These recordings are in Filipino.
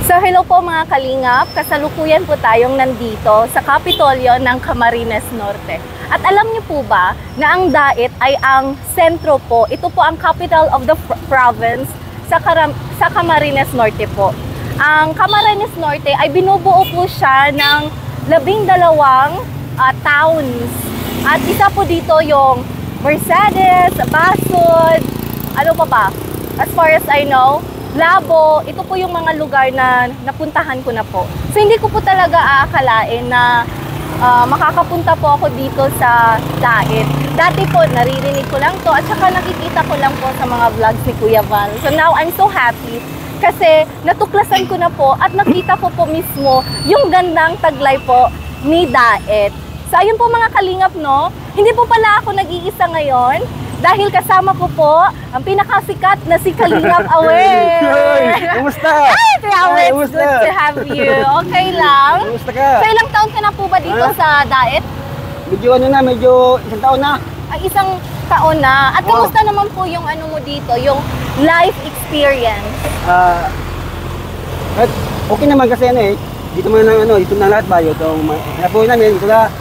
So hello po mga kalingap, kasalukuyan po tayong nandito sa Kapitolyo ng Camarines Norte. At alam niyo po ba na ang Dait ay ang sentro po, ito po ang capital of the province sa Camarines Norte po. Ang Camarines Norte ay binubuo po siya ng 12 towns. At isa po dito yung Mercedes, Basod, ano pa ba? As far as I know, Labo, ito po yung mga lugar na napuntahan ko na po. So hindi ko po talaga aakalain na makakapunta po ako dito sa Dait. Dati po naririnig ko lang to at saka nakikita ko lang po sa mga vlogs ni Kuya Val. So now I'm so happy kasi natuklasan ko na po at nakita ko po mismo yung gandang taglay po ni Dait. So ayun po mga kalingap, no? Hindi po pala ako nag-iisa ngayon. Dahil kasama ko po ang pinakasikat na si Kalingap Awe. Kumusta? Hi, Kuya Awe. It's good to have you. Okay lang? Kumusta ka? So ilang taon ka na po ba dito sa Dait? Medyo ano na, medyo isang taon na. Ay, isang taon na. At kamusta naman po yung ano mo dito, yung life experience? Okay naman kasi ano eh. Dito man ang ano, dito na lahat ba? Itong nabuhay namin, dito na.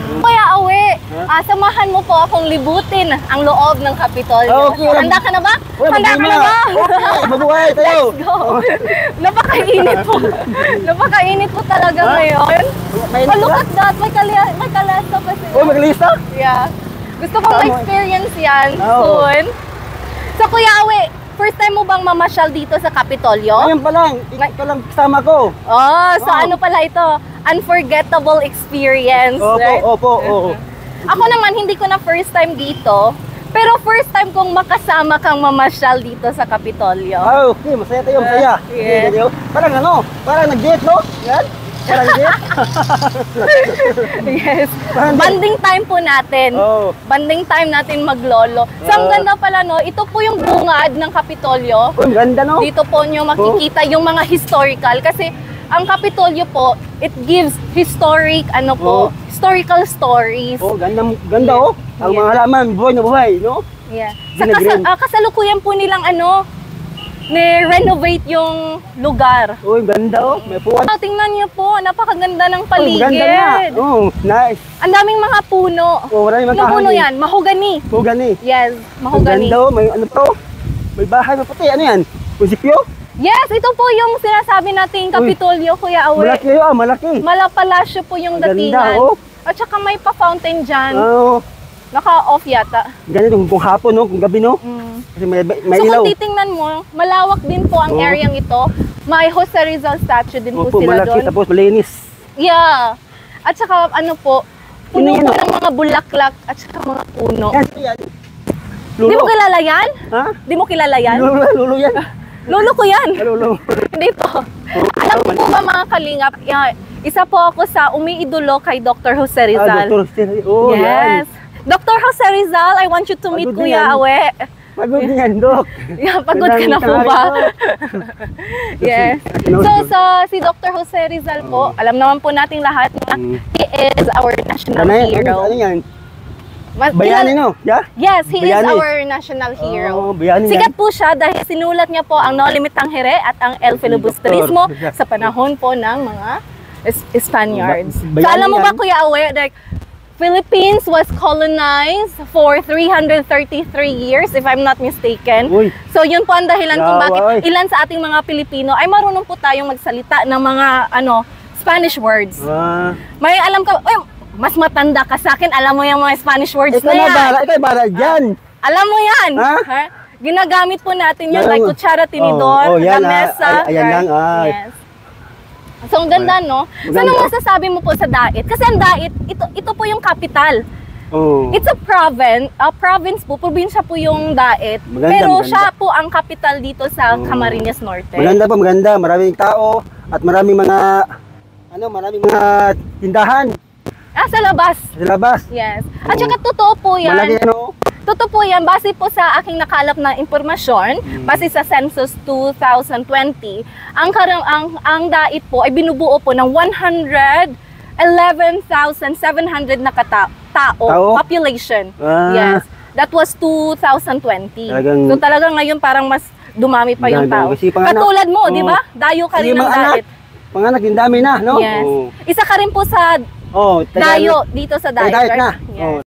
Kuya Awe, samahan mo po akong libutin ang loob ng Kapitolyo. Okay. Handa ka na ba? Handa ka na ba? Okay, mabuhay tayo. Let's go. Napakainit po. Napakainit po talaga ngayon. Oh, look at that. May kalesa pa sila. Oh, maglista? Yeah. Gusto kong ma-experience yan soon. So, Kuya Awe, first time mo bang mamasyal dito sa Kapitolyo? Ngayon pa lang. Ikaw lang kasama ko. Oh, so ano pala ito? Unforgettable experience, Opo, right? opo. Ako naman, hindi ko na first time dito. Pero first time kong makasama kang mamasyal dito sa Kapitolyo. Ah, okay. Masaya tayo, masaya. Yes. Okay, parang ano, parang nag-date, no? Yan. Parang date. Yes. Banding time po natin. Oh. Banding time natin maglolo. So, ang ganda pala, no? Ito po yung bungad ng Kapitolyo. Oh, ganda, no? Dito po nyo makikita yung mga historical. Kasi ang Kapitolyo po, it gives historic, historical stories. Oh, ganda oh. Ang mga halaman, buhay na buhay, no? Yeah. Sa kasalukuyan po nilang ni-renovate yung lugar. Oh, ganda oh. May puwan. Tingnan niyo po, napakaganda ng paligid. Ganda na. Oh, nice. Ang daming mga puno. Oh, maraming mga puno yan? Mahogany. Mahogany. Yes, mahogany. Ganda oh. May ano to? May bahay na puti. Ano yan? Munisipyo? Yes, ito po yung sinasabi nating Kapitolyo, Kuya Awe. Malaki oh, malaki. Malapalasyo po yung datingan. Ganda oh. At saka may pa-fountain dyan. Oh. Naka-off yata. Ganito kung hapon no, kung gabi no. Kasi may so ilaw. kung titingnan mo, malawak din po ang areang ito. May Jose Rizal statue din po sila malaki, doon. tapos malinis. Yeah. At saka ano po, puno po ng mga bulaklak at saka mga puno. Yan. Di mo kilala yan? Ha? Di mo kilala yan? Lulo yan. Lolo ko yan. Lulo. Hindi po. Alam mo ba mga kalingap, isa po ako sa umiidolo kay Dr. Jose Rizal. Dr. Jose. Oh, yes. Yan. Dr. Jose Rizal, I want you to meet Kuya Awe. Pagod yan, Dok. Yeah, pagod ka na po ba? Yes. So, si Dr. Jose Rizal po, alam naman po nating lahat na he is our national hero. Ano yan? Bayani, no? Yeah? Yes, he Bayani. is our national hero. Oh, bayani Sikat po siya dahil sinulat niya po ang No Limit Tangere at ang El Filibusterismo sa panahon po ng mga Spaniards. So, alam mo ba, Kuya Awe, like, Philippines was colonized for 333 years, if I'm not mistaken. Uy. So, yun po ang dahilan kung bakit ilan sa ating mga Pilipino ay marunong po tayong magsalita ng mga Spanish words. May alam ka, mas matanda ka sa akin, alam mo yung mga Spanish words na yan. Ikaw bara dyan. Alam mo yan. Ha? Ginagamit po natin yun, like kutsara, tinidor, lamesa. Ayan lang. Yes. So, ang ganda, no? So, anong masasabi mo po sa Dait? Kasi ang Dait, ito po yung capital. Oh. It's a province po, probinsya po yung Dait. Pero siya po ang capital dito sa Camarines Norte. Maganda po, maganda. Maraming tao at maraming mga tindahan. Sa labas. Sa labas. Yes. At saka totoo po yan. Malaki ano? Totoo po yan, base po sa aking nakalap na impormasyon, base sa Census 2020, ang Dait po ay binubuo po ng 111,700 na tao, population. Yes. That was 2020. So talagang ngayon parang mas dumami pa yung Dami, tao. kasi panganak. Katulad mo, Oo. di ba? Dayo ka rin Sige, ng mga anak. diet. Panganak, din dami na, no? Yes. Oo. Isa ka rin po sa Oh, dayo dito sa diet, diet right? na. Yes. Oh.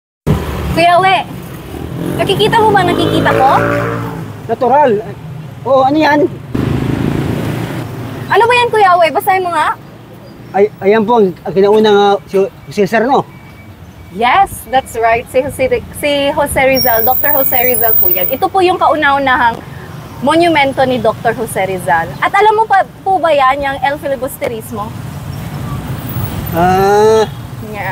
Kuya We, nakikita mo ba nakikita ko? Natural. Oh, ano yan? Ano ba yan, Kuya We? Basahin mo nga. Ayan po ang kinaunang si Cesar, no? Yes, that's right. Si Jose Rizal, Dr. Jose Rizal po yan. Ito po yung kauna-unahang monumento ni Dr. Jose Rizal. At alam mo pa po ba yan, yung El Filibusterismo?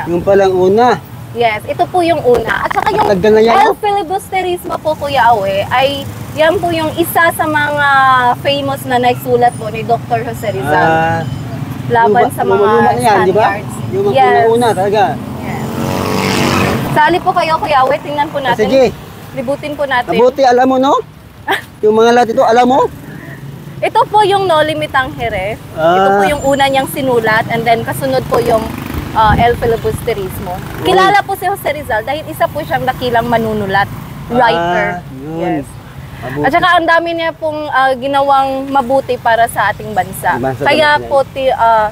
Yung palang una. Yes, ito po yung una. At saka yung Tagal na yan, El no? Filibusterismo po, Kuya Awe, ay yan po yung isa sa mga famous na naisulat po ni Dr. Jose Rizal laban sa mga luma na yan, di ba? Spaniards. Yung Yes. una talaga. Yes. Sali po kayo, Kuya Awe, tingnan po natin. Sige. Libutin po natin. Mabuti, alam mo, no? Yung mga lahat ito, alam mo? Ito po yung No Limitang Jerez. Ito po yung una niyang sinulat and then kasunod po yung El Filibusterismo. Kilala po si Jose Rizal dahil isa po siyang dakilang manunulat, writer. Yun. Yes. Mabuti. At saka ang dami niya pong ginawang mabuti para sa ating bansa. Kaya po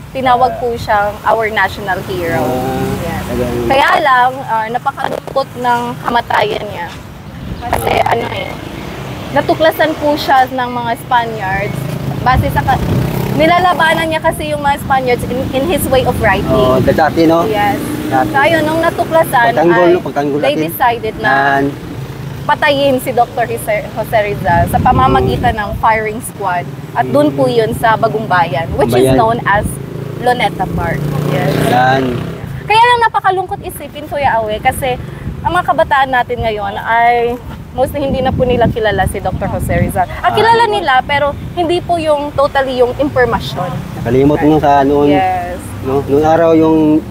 tinawag po siyang our national hero. Yes. Kaya lang, napakalungkot ng kamatayan niya. Kasi natuklasan po siya ng mga Spaniards base sa nilalabanan niya kasi yung mga Spaniards in his way of writing. Oh, dati, no? Yes. Dati. So ayun, nung natuklasan Pagtanggol they natin. decided na patayin si Dr. Jose Rizal sa pamamagitan ng firing squad. At doon po yun sa Bagumbayan, which is known as Luneta Park. Yes. Yan. Kaya lang napakalungkot isipin, Kuya Awe, kasi ang mga kabataan natin ngayon ay mostly hindi na po nila kilala si Dr. Jose Rizal. Kilala nila pero hindi po yung totally yung impormasyon. Nakalimot mo sa noon. Yes. No, noong araw yung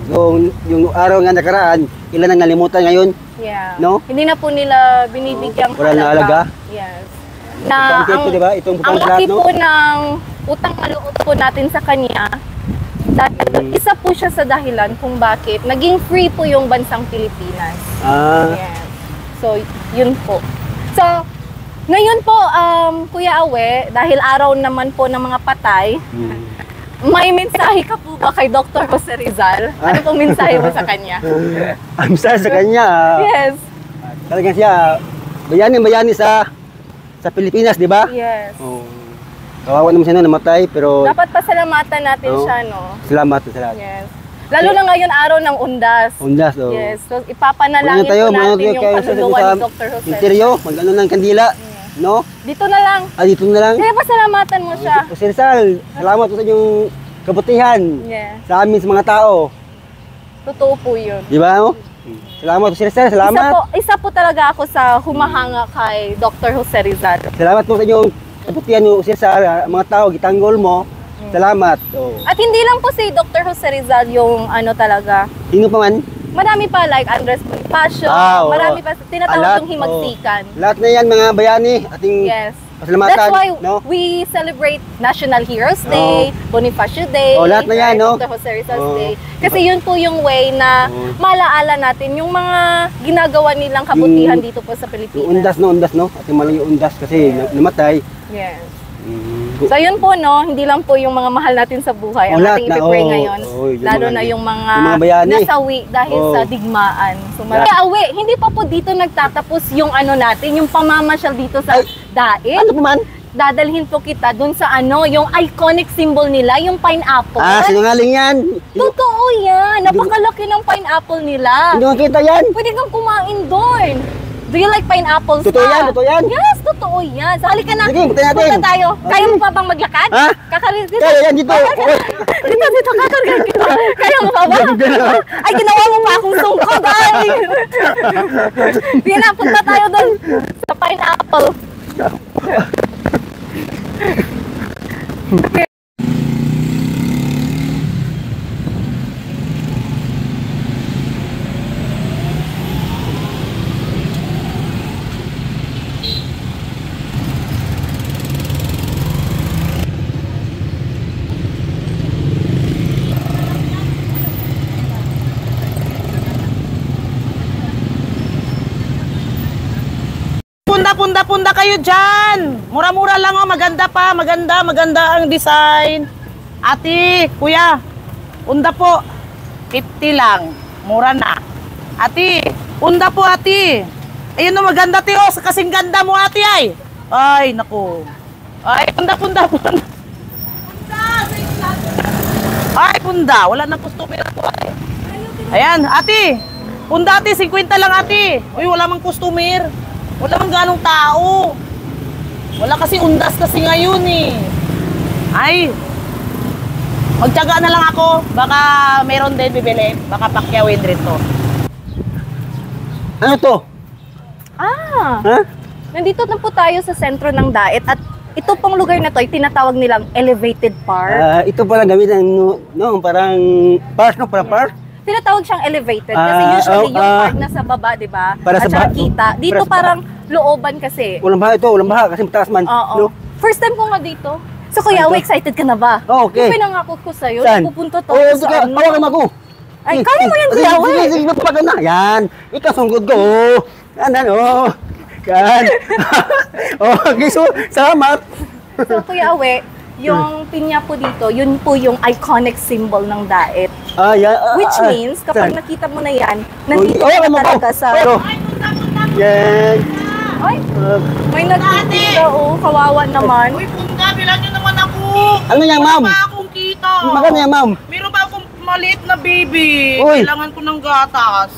araw nga nakaraan, ilan ang nalimutan ngayon? Yeah. No? Hindi na po nila binibigyang Wala na halaga? Yes. Itong tip ko, di ba? Itong ang bukang laki lahat, no? po ng utang na loob po natin sa kanya. Dahil isa po siya sa dahilan kung bakit naging free po yung bansang Pilipinas. Yes. So, yun po. So, ngayon po, Kuya Awe, dahil araw naman po ng mga patay, may mensahe ka po ba kay Dr. Jose Rizal? Ano pong mensahe mo sa kanya? Ang sa kanya, Yes. talagang siya, bayani sa Pilipinas, di ba? Yes. Oh. Kawawa naman siya na namatay, pero Dapat pasalamatan natin Oo. siya, no? salamat sa lahat. Yes. Lalo na ngayon araw ng Undas. Undas, oh. Yes. So, ipapanalangin po natin yung kaluluwa ni Dr. Jose Rizal. interior, mag-ano ng kandila, no? Dito na lang. Dito na lang. Kaya pasalamatan mo siya. Jose Rizal, salamat po sa inyong kabutihan Yeah. sa amin sa mga tao. Totoo po yun. Di ba? Salamat Jose Rizal, salamat. Isa po talaga ako sa humahanga kay Dr. Jose Rizal. Salamat po sa inyong kabutihan nyo, Jose Rizal, mga tao, gitanggol mo. Salamat. Oh. At hindi lang po si Dr. Jose Rizal yung talaga. Sino pa man? Marami pa like Andres Bonifacio, Oo. marami pa tinatawag Lahat, yung himagsikan. Lahat na yan mga bayani, ating Yes. pasalamatan. That's why no? we celebrate National Heroes Day, Bonifacio Day, Lahat na yan, no? Dr. Jose Rizal's Oo. Day. Kasi yun po yung way na malaala natin yung mga ginagawa nilang kabutihan dito po sa Pilipinas. Yung undas, no? Ating malang yung undas kasi namatay. Yes. So yun po, no, hindi lang po yung mga mahal natin sa buhay ang lahat ating na, ipipray ngayon. yung Lalo mga- na yung mga yung mga bayani. nasawi dahil sa digmaan. So kaya awe, hindi pa po dito nagtatapos yung natin, yung pamamasyal dito sa Daet. Ano pa man? Dadalhin po kita dun sa yung iconic symbol nila, yung pineapple. Sinungaling yan. Totoo yan. Napakalaki ng pineapple nila. Hindi mo kita yan. Pwede kang kumain doon. Do you like pineapples? Totoo yan, totoo yan. Yes, totoo yan. So, halika na. Sige, punta natin. Punta tayo. Kaya mo pa bang maglakad? Ha? Kakalis dito. Kaya yan, dito. Dito, kakarga dito. Kaya mo pa ba? Ay, ginawa mo pa akong sungkod, ay. Sige na, punta tayo doon sa pineapple. punda kayo dyan. Mura-mura lang oh, maganda pa, maganda ang design. Ate, kuya, punda po. 50 lang, mura na. Ate, punda po ate. Ayun oh, maganda te oh, kasing ganda mo ate ay. Ay, naku. Ay, punda. Ay, punda, wala nang customer ako ate. Ayan, ate. Punda ate, 50 lang ate. Uy, wala mang customer. Wala mang ganong tao. Wala kasi undas kasi ngayon eh. Ay, magtiyaga na lang ako. Baka meron din bibili. Baka pakyawin rin to. Ano to? Ah, Ha? nandito na po tayo sa sentro ng Daet at ito pong lugar na to ay tinatawag nilang elevated park. Ito pala gamit ng parang park, no? Parang park? Tinatawag siyang elevated kasi usually yung park nasa baba, di ba? Para At sa saka kita. Dito para sa parang looban kasi. Walang baha ito, walang baha kasi mataas man. Oo. No? First time ko nga dito. So kuya, Saan to? excited ka na ba? Oh, okay. Yung pinangako ko sa'yo, Saan? pupunta to Oh, sa sige, ano. hawakan mo ako. Ay, kaya mo yan, Sige, kuya, sige, Awe. sige, magpapaga na. Yan. Ikaw, sunggod ko. Yan, oh. Yan. Oh, okay, so, salamat. So kuya Awe, yung pinya po dito, yun po yung iconic symbol ng Daet. Yan. Which means, kapag saan? nakita mo na yan, nandito Oh, ka ano na ba? talaga sa... Pero, yan. Ay, may nagtitinda, oh, kawawa naman. Uy, punda, bilan nyo naman ako. Ano yan, ma'am? Meron pa akong kita. Magkano yan, ma'am? Meron pa akong maliit na baby. Uy. Kailangan ko ng gatas.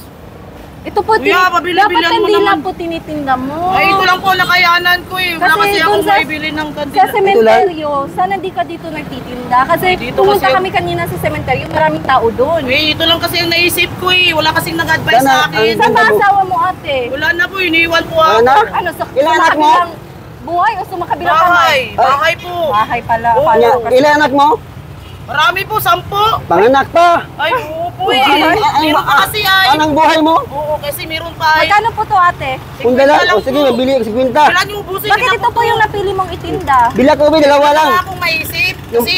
Ito po, Kuya, dapat pabili-bilihan mo hindi naman. lang po tinitinda mo. Ay, ito lang po nakayanan ko eh. Wala Kasi kasi dun akong sa- maibili ng Sa kandila. sementeryo, sana di ka dito nagtitinda. Kasi Dito pumunta kasi- kami kanina sa sementeryo, maraming tao doon. Eh, ito lang kasi ang naisip ko eh. Wala kasing nag-advise Sana, sa akin. Saan ba asawa mo ate? Wala na po, iniwan po ako. Ano? Ano, sa Ilan anak mo? makabilang buhay o sa makabilang Bahay. kamay? Bahay po. Bahay pala. Oo. Akala ko kasi- Ilan anak mo? Marami po, 10. Panganak pa. Ay, oo po eh. Ay, Meron pa kasi ay. Anong buhay mo? Oo, kasi meron pa ay. Magkano po to ate? Kung dala, o sige, mabili ako 50. Kailan yung ubusin? Bakit ito po yung napili mong itinda? Bila ko, dalawa lang. Wala akong maisip. Kasi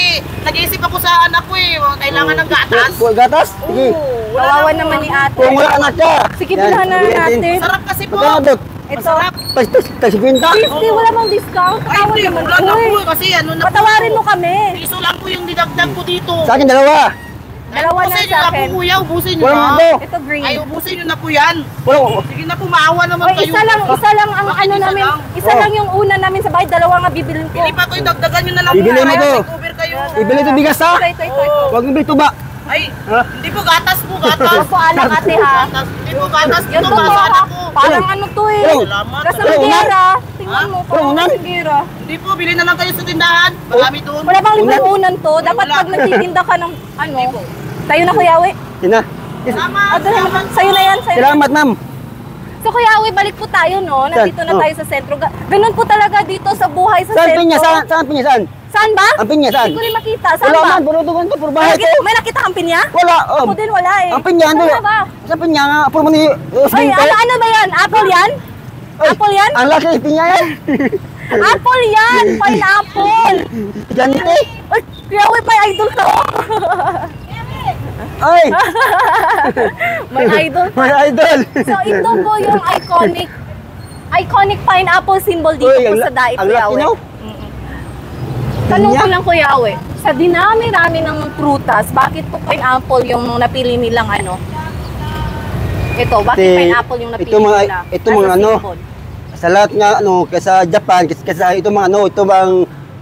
nag-iisip ako sa anak ko eh. Kailangan ng gatas. Buhay gatas? Sige. Oo, Kawawa na naman ni ate. Kung wala anak ka. Sige, Yan, bilhan na bili natin. Sarap kasi po. Magkano to? Ito. Masarap. Tas 50? 50, wala bang discount? Ay, Tawad hindi. naman. Wala na Uy, po eh. Kasi ano na po. patawarin mo kami. Piso lang po yung didagdag ko dito. Sa akin, dalawa. Dalawa na Ubusin sa nyo na akin. po kuya. Ubusin nyo Wala na. mo to. Ito green. Ay, ubusin nyo na po yan. Wala. Sige na po, maawa naman Oy, kayo. isa lang ang Bakit ano isa namin. lang? Isa Oh. lang yung una namin sa bahay, dalawa nga bibilin ko. Hindi pa ko dagdagan nyo na lang. Bibili mo Ayaw, to. may cover kayo. Ibili ito bigas ha. Ito. Huwag mong bili tuba. Ay, Ha? hindi po gatas po, gatas. Huwag po alak ate ha. Gatas. Hindi po gatas. Yan Ito to ba sa anak ko? Parang ano to eh. Oh. Salamat. Kasamigera. Tingnan mo, parang Unan? kasamigera. Hindi po, bilhin na lang kayo sa tindahan. Marami doon. Wala bang libreng Unan? unan to? Dapat wala. pag nagtitinda ka ng ano. Tayo na Kuya Awe. Yan na. Salamat. Ito na, sa'yo na yan. Sa'yo na. Salamat, ma'am. So Kuya Awe, balik po tayo no. Nandito na Oh. tayo sa sentro. Ganun po talaga dito sa buhay sa Saan sentro. pinya? Saan pinya? Saan? Saan ba? Ang pinya, saan? Hindi ko rin makita. Saan Wala ba? man, puro tugon to, puro bahay ko. May nakita kang pinya? Wala. Ako din wala eh. Ang pinya, ano? Saan ba? Sa pinya nga, puro mo ni... Ay, ano ba yan? Apple yan? Apple yan? Ang laki ng pinya yan. Apple yan! Pineapple! Ganito. Ay, Kuya Awe, may idol ka. Ay, May idol ka. my idol. So ito po yung iconic pineapple symbol dito Uy, po ang sa Daet, ang Kuya laki, Awe. no? Tanong ko Pinya? lang Kuya Awe, sa dinami-rami ng prutas, bakit po pineapple yung napili nilang ano? Ito, bakit Kasi pineapple yung napili ito mga- nila? ito as a mga ano, symbol? Sa lahat nga, kaysa Japan, kaysa ito mga ito bang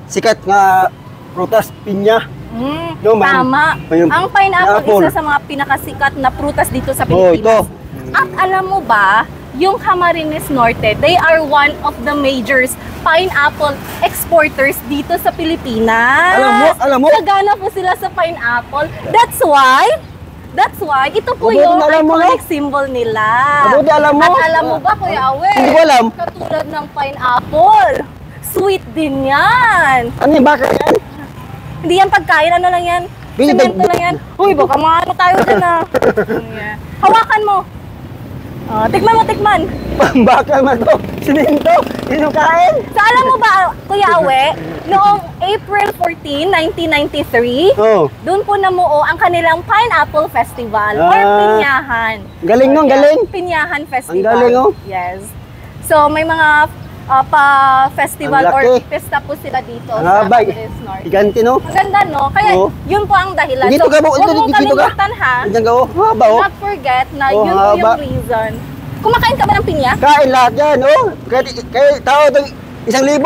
sikat nga prutas, pinya. No, may- Tama. may- Ang pineapple, pineapple. isa sa mga pinakasikat na prutas dito sa Oh, Pilipinas. ito. At alam mo ba, yung Camarines Norte, they are one of the major pineapple exporters dito sa Pilipinas. Alam mo? Sagana po sila sa pineapple. That's why, ito po Mabuti yung na alam mo, no? iconic symbol nila. Mabuti alam mo. At alam mo ba, Kuya Awe? Hindi ko alam. Katulad ng pineapple. Sweet din yan. Ano yung baka yan? Hindi yan pagkain, ano lang yan? Bini- Semento lang yan. Uy, baka maano tayo dyan ah. Hawakan mo. Tikman. Baka man to. Sininto. Sino kain? So alam mo ba, Kuya Awe, noong April 14, 1993, Oh. doon po namuo ang kanilang Pineapple Festival or Ah. Pinyahan. Galing no, galing. Pinyahan Festival. Ang galing, oh. Yes. So may mga pa-festival Ang or laki. pesta po sila dito Ang sa habay. Camarines Norte. Gigante, no? Maganda, no? Kaya Oo. yun po ang dahilan. Dito ka, huwag mong dito ka. kalimutan, ha? Diyan ka, oh. Haba, oh. Not forget na Oh, yun po yung haba. reason. Kumakain ka ba ng pinya? Kain lahat yan, oh. Kaya tao itong 1,000.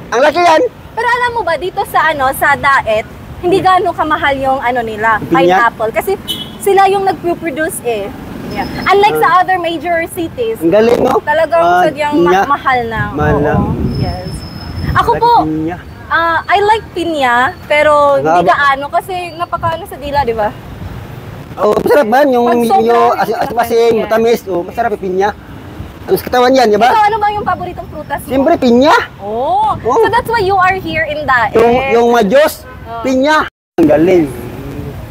Ang laki yan. Pero alam mo ba, dito sa sa Daet, hindi gaano kamahal yung nila, Pinya? pineapple. Kasi sila yung nag-produce eh. Yeah. Unlike sa other major cities, Ang galing, no? talagang sadyang pinya. mahal na. Mahal na. Oo, yes. Ako Laki po, pinya. I like pinya, pero hindi Haba. gaano kasi napakaano sa dila, di ba? Oh, masarap ba? Yung Pag sobra, hindi asin-asin, naman, matamis. Oh, masarap yung pinya. Ano sa katawan yan, di ba? Ikaw, ano ba yung paboritong prutas mo? Siyempre, pinya. Oh, Oh. so that's why you are here in Daet. Yung majos, Oh. pinya. Ang galing.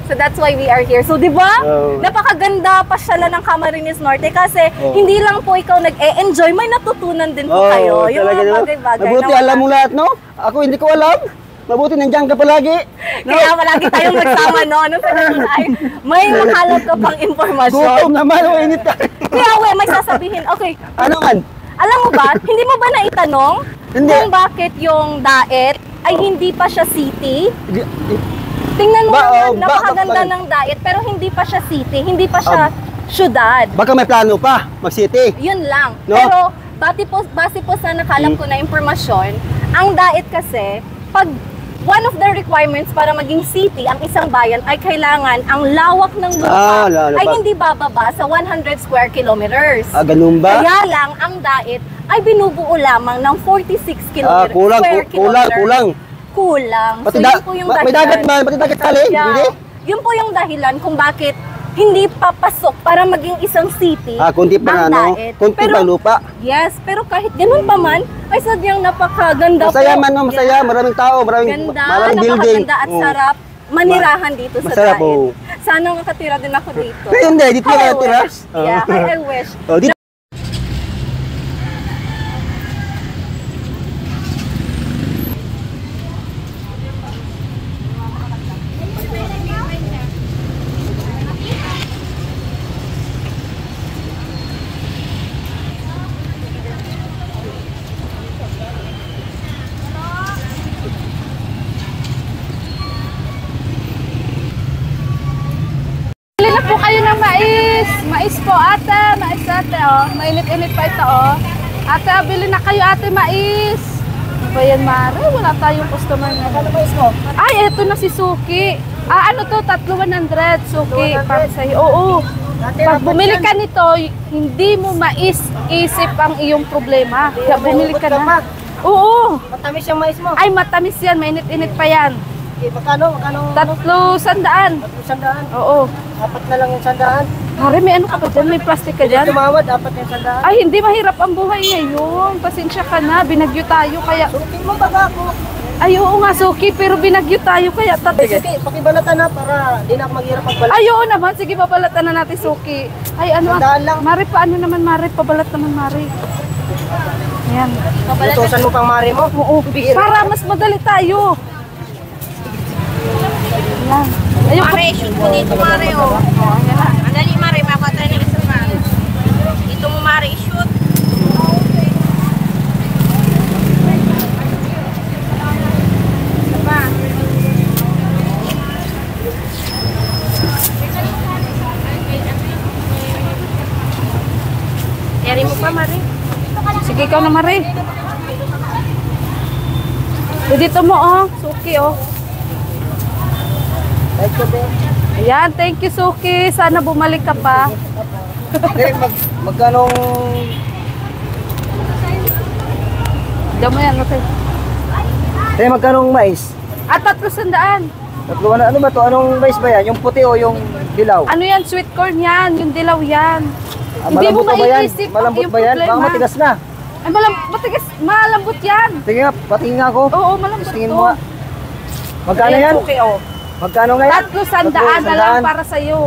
So that's why we are here. So, di ba? Oh. Napakaganda pasyalan ng Camarines Norte kasi Oh. hindi lang po ikaw nag-e-enjoy, may natutunan din po kayo. Yung talaga, mga no? bagay-bagay. Mabuti na wala. alam mo lahat, no? Ako hindi ko alam. Mabuti nandiyan ka palagi. Kaya palagi tayong nagsama, no? Nung panahon ay may makalot ka pang impormasyon. Gutom naman, oh, init ka. Kaya may sasabihin, okay, Ano man? alam mo ba, hindi mo ba naitanong Hindi. kung bakit yung Daet ay hindi pa siya city? Tingnan mo Ba- naman, oh, napakaganda ba- ng Daet, pero hindi pa siya city, hindi pa siya syudad. Baka may plano pa, mag-city. Yun lang. No? Pero base po sa nakalap ko na impormasyon, ang Daet kasi, pag one of the requirements para maging city ang isang bayan ay kailangan ang lawak ng lupa lalo ay pa. hindi bababa sa 100 square kilometers. Ganun ba? Kaya lang, ang Daet ay binubuo lamang ng 46 kilometers. Kulang, square kilometer. Kulang. Pati So, yun po yung dahilan. may dagat man, pati dagat tali, Yeah. hindi? Yun po yung dahilan kung bakit hindi papasok para maging isang city Kunti pa ang ano, Daet. kunti Pero- pa lupa. Yes, pero kahit ganun pa man, ay sadyang napakaganda Masaya po. man, no, masaya, Yeah. maraming tao, maraming Ganda, building. napakaganda at Oh. sarap manirahan dito sa Masarap, Daet. oh. Sana makatira din ako dito. Pero hindi, dito How ka I natira. wish. Yeah, how I wish. Oh, dito. Bili na po kayo ng mais. Mais po, ate. Mais, ate, oh. Mainit-init pa ito, oh. Ate, bili na kayo, ate, mais. Ano ba yan, Mare? Wala tayong customer na. Ano mais mo? Ay, eto na si Suki. Ano to? 300, Suki. Para sa'yo. Oo. Pag bumili ka nito, hindi mo isip ang iyong problema. Kaya bumili ka na. Oo. Matamis yung mais mo. Ay, matamis yan. Mainit-init pa yan. Magkano? 300. 100. Oo. Apat na lang yung 100. Mare, may ano ka ba dyan? May plastic ka dyan? Tumawad, apat yung 100. Ay, hindi mahirap ang buhay ngayon. Pasensya ka na, binagyo tayo kaya... Suki mo baga ako. Ay, oo nga, Suki, pero binagyo tayo kaya... Sige, pakibalatan na para di na ako maghirap pagbalat. Ay, oo naman. Sige, babalatan na natin, Suki. Ay, ano Sandaan lang. Mare, paano naman, Mare? Pabalat naman, Mare. Ayan. Utusan mo pang mari mo. Oo. Para mas madali tayo. Ayan. Ayun, Mare, shoot mo dito, Mare, oh. Andali, Mare, makatry ng isa pa. Dito mo, Mare, shoot. Isa pa. Yari mo pa, Mare. sige, ikaw na, Mare. Dito mo, oh. Suki, oh. Ayan, thank you, Suki. Sana bumalik ka pa. Magkanong... Diyan mo yan, okay. magkanong mais? At 300. Ano ba to? Anong mais ba yan? Yung puti o yung dilaw? Ano yan? Sweet corn yan. Yung dilaw yan. Hindi mo Malambot ba yan? maiisip ang Malambot iyong ba yan? problema. Baka matigas na. Ay, matigas. Malambot yan. Sige nga, patingin nga ako. Oo, malambot Tingin to. mo nga. Magkano yan? Okay, oh. Magkano nga yan? 300 na lang para sa'yo.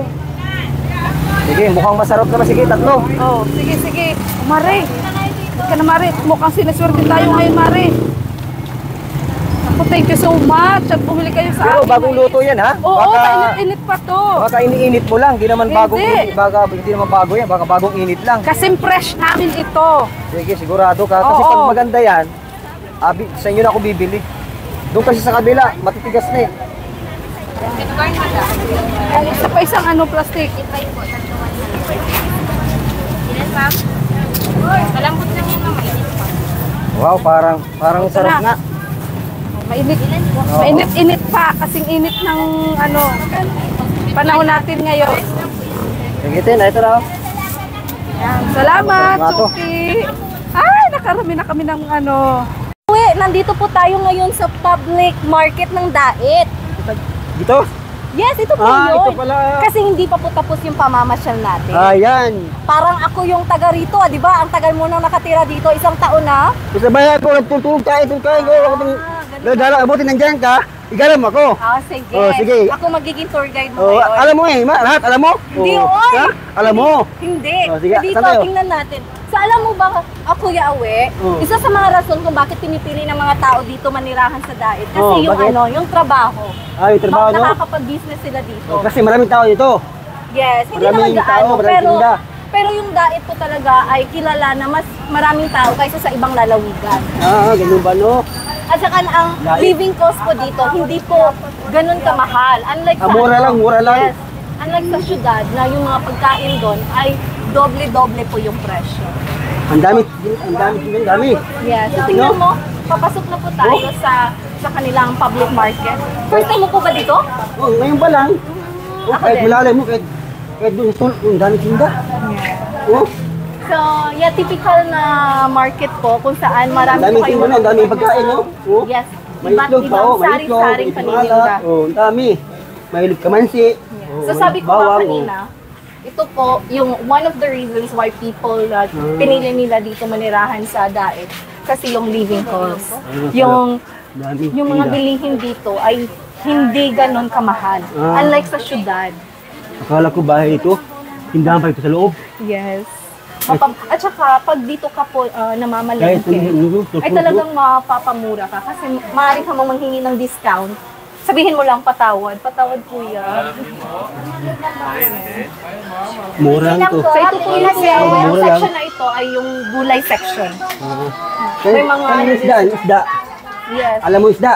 Sige, mukhang masarap naman. Sige, tatlo. Oh, sige, sige. Mare. Huwag ka na, Mare. Mukhang sinaswerte tayo ngayon, Mare. Ako, Naku, thank you so much. At bumili kayo sa Pero akin. bagong luto yan, ha? Oo, Baka, mainit-init pa to. baka iniinit mo lang. Di naman Hindi. bagong init. Hindi naman bago yan. Baka bagong init lang. Kasing fresh namin ito. Sige, sigurado ka. Kasi Oo. pag maganda yan, sa inyo na ako bibili. Doon kasi sa kabila, matitigas na eh. Ay, isa pa isang ano, plastic. Malambot lang yan, mama. Init pa. Wow, parang sarap na. nga. Mainit. Mainit-init pa. Kasing init ng ano, panahon natin ngayon. Sige, Tin, ito na. Yan. Salamat, Salamat, Suki. Ay, nakarami na kami ng ano. Uy, nandito po tayo ngayon sa public market ng Dait. Dito? Yes, ito po Ah, yun. ito pala. Kasi hindi pa po tapos yung pamamasyal natin. Ayan. Parang ako yung taga rito, di ba? Ang tagal mo nang nakatira dito, isang taon na. Sabay ako, nagtutulog tayo, Gagala, abutin nandyan ka, igalam ako. Ah, sige. Oh, sige. Ako magiging tour guide mo Oh, ngayon. alam mo eh, lahat, alam mo? Hindi, Oh, oy! ha? Alam mo? Hindi. Oh, sige, Dito, saan tayo? tingnan natin. Sa alam mo ba, ako Yawe, Oh. isa sa mga rason kung bakit pinipili ng mga tao dito manirahan sa Dait. Kasi Oh, yung bakit? ano, yung trabaho. Ay, trabaho, no? Nakakapag-business sila dito. Kasi maraming tao dito. Yes, hindi Maraming naman gaano, tao, maraming pero tinda. pero yung Dait ko talaga ay kilala na mas maraming tao kaysa sa ibang lalawigan. Ah, ganun ba, no? At saka ang Dait. living cost po dito, hindi po ganun kamahal. Unlike sa Mura lang, mura lang. Yes. Unlike sa syudad na yung mga pagkain doon ay doble-doble po yung presyo. Ang dami, ang dami. Yes. So tingnan mo, papasok na po tayo sa kanilang public market. First time mo po ba dito? Oh, ngayon pa lang. Oh, Ako kahit din. malalim mo, kahit doon, ang dami tinda. Oh, So, yeah, typical na market po kung saan ang marami dami po kayong tinda, ang dami pagkain, no? Oh, Yes. may itlog pa, oh, may itlog, sari-saring may paninda. malat, oh, ang dami. May kamansi. Oh, So may sabi ko nga bawang, kanina, ito po yung one of the reasons why people pinili nila dito manirahan sa Dait kasi yung living cost. Yung Dami yung mga tinda. bilihin dito ay hindi ganon kamahal. Ah. Unlike sa syudad. Akala ko bahay ito, tindahan pa ito sa loob. Yes. At saka pag dito ka po Kahit namamalengke, ay talagang mapapamura ka kasi maaari ka manghingi ng discount. Sabihin mo lang patawad kuya. mura lang to. So ito po yung Mura lang. section na ito ay yung gulay section. May mga- Kaya isda, isda. Yes. Alam mo isda?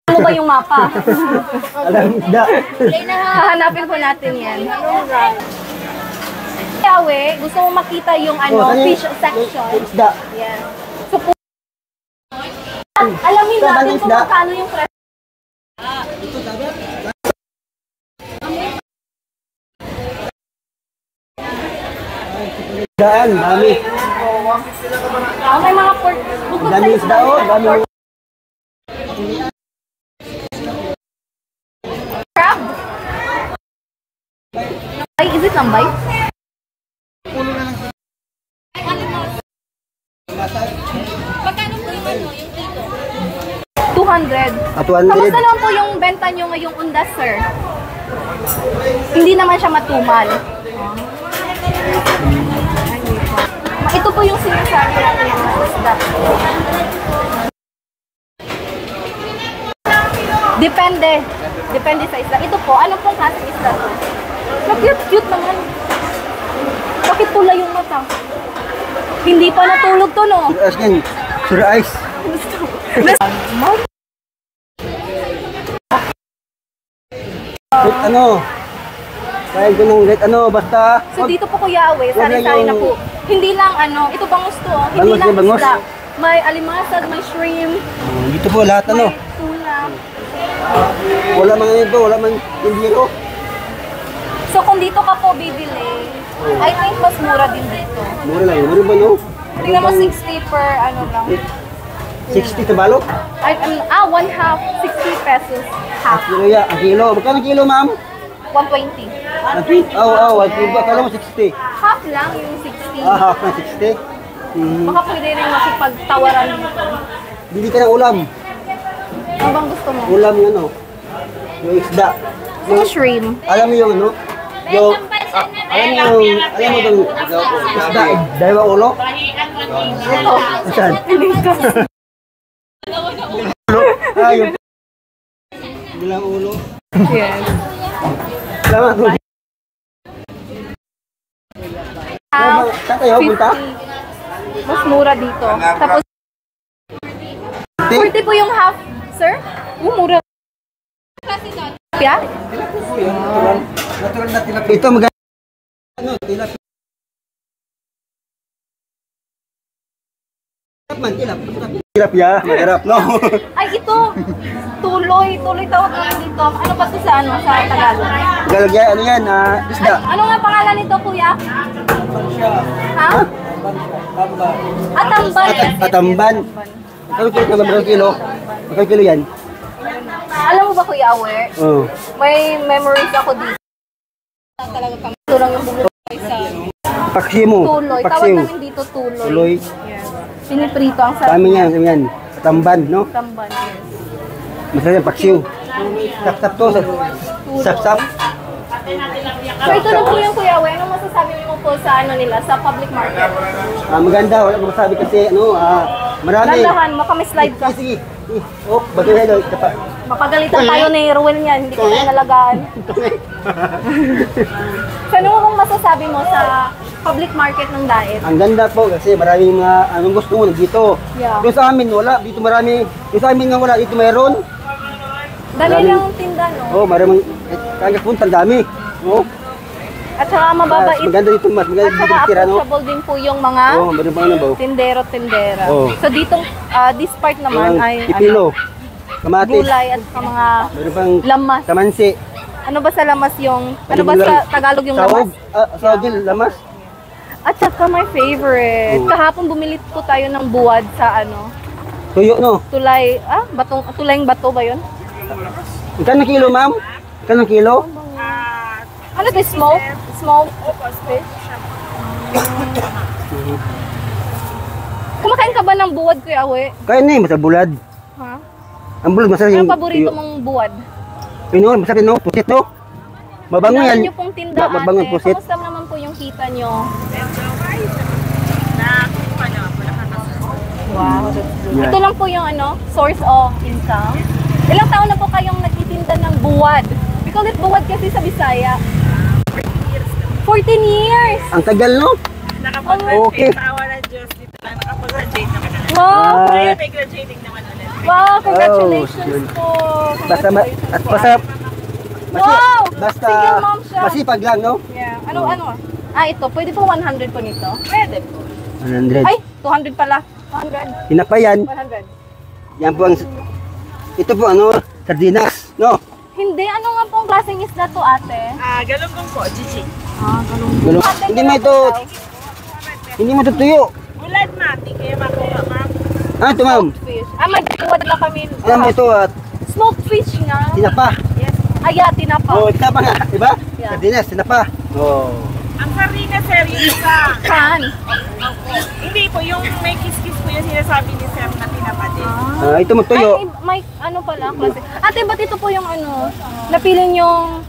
Ano ba yung mapa? Alam mo isda? Hahanapin po natin yan. Yawe, gusto mo makita yung Oh, saan yung- fish section? Isda. Yes. So po, alamin Saan natin yung kung isda? magkano yung presyo. Isdaan, dami. May mga pork. Bukod sa Dami isda, oh, dami. crab. Ay, is it lambay? Magkano po yung ano, yung kilo? 200. At 200. Kamusta naman po yung benta nyo ngayong undas, sir? Hindi naman siya matumal. Ito po yung sinasabi natin ng isda. Depende. Depende sa isda. Ito po, ano pong klaseng isda to? Cute naman. Bakit pula yung mata? Hindi pa natulog to, no? Sura ice yan. Sura ice. Wait, ano? Kain ko ng red, ano, basta. So dito po Kuya Awe, Wag na sari-sari na yung- po. Hindi lang ano, ito bangus to, oh. Hindi Bangus lang yan, bangus. isda. May alimasag, may shrimp, Dito po lahat, ano. may tuna. Wala man ito, wala man hindi ko. So kung dito ka po bibili, I think mas mura din dito. Mura lang, mura ba, no? Tingnan mo 60 per ano lang. 60 tabalo? One half, 60 pesos. Half, Kilo ya, ang kilo. Magkano kilo, ma'am? 120. Ang kilo? Ang kilo. Akala mo 60. Half lang yung 60. Half na 60. Baka pwede rin makipagtawaran dito. Bili ka ng ulam. Ano bang gusto mo? Ulam yung ano, yung isda. Yung shrimp. Alam mo yung ano? Yung, alam mo yung isda, dalawang ulo? Ito. Saan? Piling ko. Yung bilang ulo. Yes. Salamat po. Saan kayo punta? Mas mura dito. Tapos 40 po yung half, sir? Mura. Yeah? Natural na tilapia. Ito maganda. Ano, tilapia. Tilapia, magarap, no? Ay, ito. Tuloy. Tuloy tawag namin dito. Ano ba ito sa ano? Sa Tagalog? Tagalog yan, ano yan, isda. Ano nga pangalan nito, kuya? Ha? Atamban. Atamban. Magkano kilo? Magkano kilo yan? Alam mo ba, Kuya Awer? Oo. May memories ako dito. Talaga kami. Ito lang yung bumubuhay sa Paksi mo. tuloy. Tawag Paksiw. namin dito tuloy. Tuloy. Yes. Piniprito ang Sa sarap. amin yan. Tamban, no? Tamban, yes. Masarap yung paksiw. Sap-sap to. Sap-sap. So ito na po yung Kuya Awer. Anong masasabi mo po sa ano nila, sa public market? Maganda, wala ko masabi kasi, marami. Dandahan, makamislide ka. Sige. Oh, bagay na ito pa. Mapagalitan tayo ni Ruel niyan, hindi ko tayo nalagaan. So ano mong masasabi mo sa public market ng Daet? Ang ganda po kasi maraming mga anong gusto mo dito. Yeah. Doon sa amin wala, dito marami. Doon sa amin nga wala, dito mayroon. Dali Maraming- lang tinda, no? Oh, maraming kaya punta ang dami. Oh. At saka mababait. Maganda dito, mas maganda At dito saka tira, no? approachable din po yung mga Oh, meron pa ano ba? tindero-tindera. Oh. So ditong this part naman ay pipino, kamatis, gulay at saka mga meron pang lamas. kamansi. Ano ba sa lamas yung, ano ba sa Tagalog yung Sahog, lamas? sahog din, lamas. At saka my favorite. Oh. Kahapon bumili po tayo ng buwad sa ano, Tuyo, no? tulayng bato ba yun? Ikan kilo, ma'am? Ikan kilo? Ano to, smoke? Smoke fish? Kumakain ka ba ng buwad, Kuya Awe? Kaya na masarap bulad. Ha? Ang bulad, masarap Ano yung paborito tuyo. mong buwad? Pino, masarap no? Pusit, no? Mabango Kailangan yan. nyo pong tinda, Mabango ate. yung pusit. Kamusta naman po yung kita nyo? Wow, that's good. Yeah. Ito lang po yung ano, source of income. Ilang taon na po kayong nagtitinda ng buwad? We call it buwad kasi sa Bisaya. 14 years! Ang tagal, no? Okay. Tawa ng Diyos dito lang. Nakapag-graduate naman ulit. Wow! Ah, May graduating naman ulit. Wow! Congratulations Oh, po! basta, Congratulations at po. basta, Wow! basta, Single mom siya. masipag lang, no? Yeah. Ano? Ah, ito. Pwede po 100 po nito? Pwede po. 100. Ay! 200 pala. 100. Tinapayan. 100. Yan po ang, ito po, sardinas, no? Hindi. Ano nga pong klaseng isda to, ate? Galunggong po, chichi. Ganun. Hindi mo ito, hindi mo ito tuyo. Bulad mati, kaya makuha ma'am. Ah, ito, ma'am. Fish. Ah, magbuwad lang kami. Alam mo ito, Smoked fish nga. tinapa. Yes. Ay, yeah, tinapa. Oh, tinapa nga, diba? Yeah. Sardinas, tinapa. Oh. Ang sardinas, sir, yung isa. Saan? Hindi po, yung may kiss-kiss po yung sinasabi ni sir na pinapatid. Ito mo tuyo. Ay, may ano pala, klase. Ate, ba't ito po yung ano, napili yung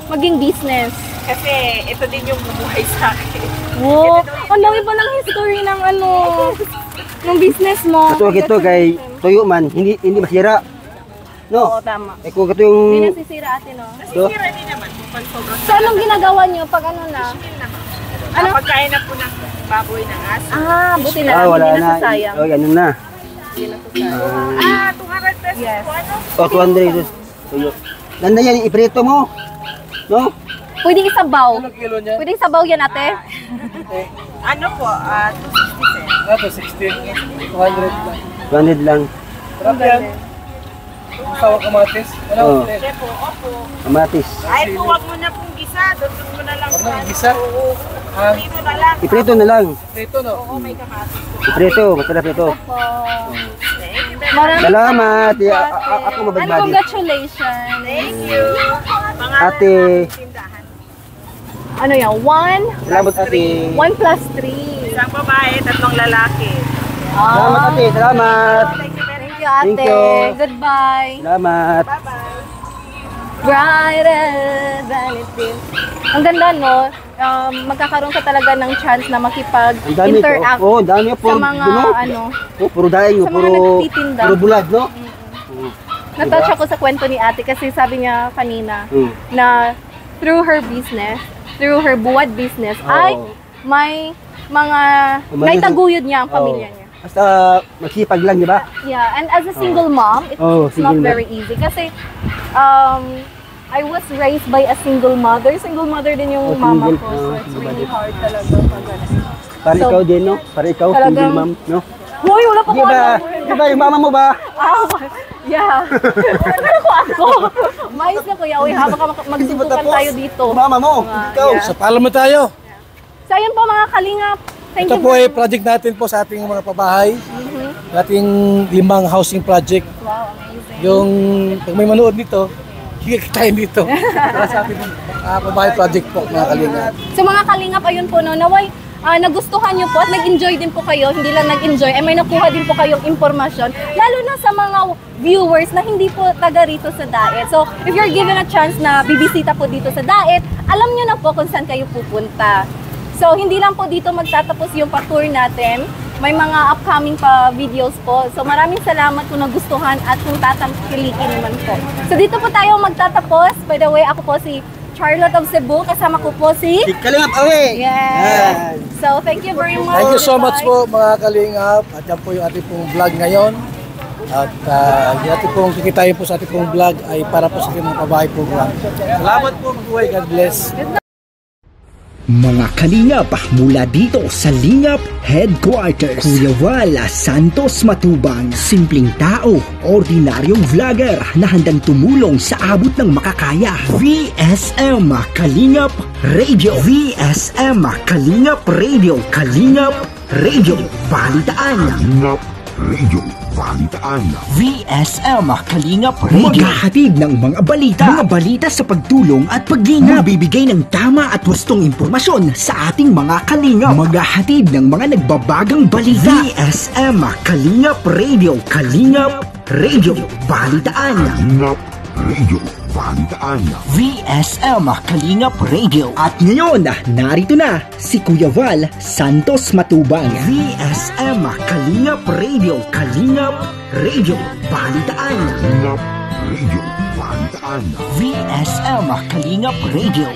maging business? Kasi ito din yung bumuhay sa akin. Wow! Ang dami pa ng history ng ano, ng business mo. Ito kay tuyo man, hindi masira. No? Oo, tama. Kung ito Hindi yung, nasisira ate, no? ito, Sira din naman po pag sobrang So, anong ginagawa nyo pag ano na? ano? Pagkain na po ng baboy ng aso. Ah, buti na lang, wala hindi na. nasasayang. Oh, yan na. Hindi nasasayang. 200 pesos Yes. po ano? Oh, 200. Tuyo. Ganda yan, iprito mo. No? Pwedeng isabaw. Pwedeng isabaw yan, ate? Ano po? 260 sir. 200 lang. Oh, Hindi po, opo. kamatis. Ay po, wag mo na pong gisa. Doon mo na lang. Gisa? Oo. Prito na lang. Iprito na lang. Oo, may kamatis. Iprito, masarap ito. Maraming Salamat. Ako and mabagbadi. congratulations. Thank you. Pangalan Ate. ng tindahan. Ano yan? 1 Salamat ate. 1 plus 3. Isang babae, 3 lalaki. Salamat ate. Salamat. Thank you very much. Thank you, ate. Thank you. Goodbye. Salamat. Bye-bye. Brighter than it is. Ang ganda, no? Magkakaroon ka talaga ng chance na Ang dami ito. makipag-interact Oh, ang dami. sa Puro, mga, no? ano, Oh, puro daing. sa mga Puro, nagtitinda. puro bulad, no? mm, Oh. Na-touch ako sa kwento ni ate kasi sabi niya kanina Hmm. na through her business, through her buwad business, ay may mga naitaguyod niya ang pamilya niya. Basta magsipag lang, di ba? Yeah, and as a single mom, it's not single very easy kasi I was raised by a single mother. Single mother din yung mama ko, so it's really hard talaga pag Para ikaw din, no? Para ikaw, single mom, no? Hoy, wala pa Di ko ba? alam. Di ba yung mama mo ba? Yeah. Pero ko ako. Mais na kuya, uy, habang magsutukan tayo dito. Mama mo, ikaw. Yeah. Sa paalam na tayo. So ayun po mga kalingap. Thank Ito you po ay very much. project natin po sa ating mga pabahay. Ating 5 housing project. Wow, amazing. Yung pag may manood nito, kikitayin dito. Para sa ating pabahay project po mga kalingap. So mga kalingap, ayun po no, naway nagustuhan nyo po at nag-enjoy din po kayo, hindi lang nag-enjoy, ay may nakuha din po kayong impormasyon, lalo na sa mga viewers na hindi po taga rito sa Daet. So, if you're given a chance na bibisita po dito sa Daet, alam nyo na po kung saan kayo pupunta. So, hindi lang po dito magtatapos yung pa-tour natin, may mga upcoming pa videos po. So, maraming salamat kung nagustuhan at kung tatangkilikin naman po. So, dito po tayo magtatapos. By the way, ako po si Charlotte of Cebu, kasama ko po si... Kalingap away! Yes! So, thank you very much. Thank you so much Goodbye. po mga kalingap. At yan po yung ating pong vlog ngayon. At yung ating pong kikitain po sa ating pong vlog ay para po sa ating mga pabahay program. Salamat po, mabuhay. God bless. Mga kalingap mula dito sa Lingap Headquarters, Kuya Wala Santos Matubang, simpleng tao, ordinaryong vlogger na handang tumulong sa abot ng makakaya. VSM Kalingap Radio, VSM Kalingap Radio, Kalingap Radio Balitaan, Kalingap Radio Balitaan, VSM Kalingap Radio. Maghahatid ng mga balita sa pagtulong at paglingap. Magbibigay ng tama at wastong impormasyon sa ating mga kalingap. Maghahatid ng mga nagbabagang balita. VSM Kalingap Radio, Kalingap Radio Balitaan, Kalingap Radio Balitaan, VSM Kalingap Radio. At ngayon, narito na si Kuya Val Santos Matubang. VSM Kalingap Radio, Kalingap Radio Balitaan, Kalingap Radio Balitaan, VSM Kalingap Radio.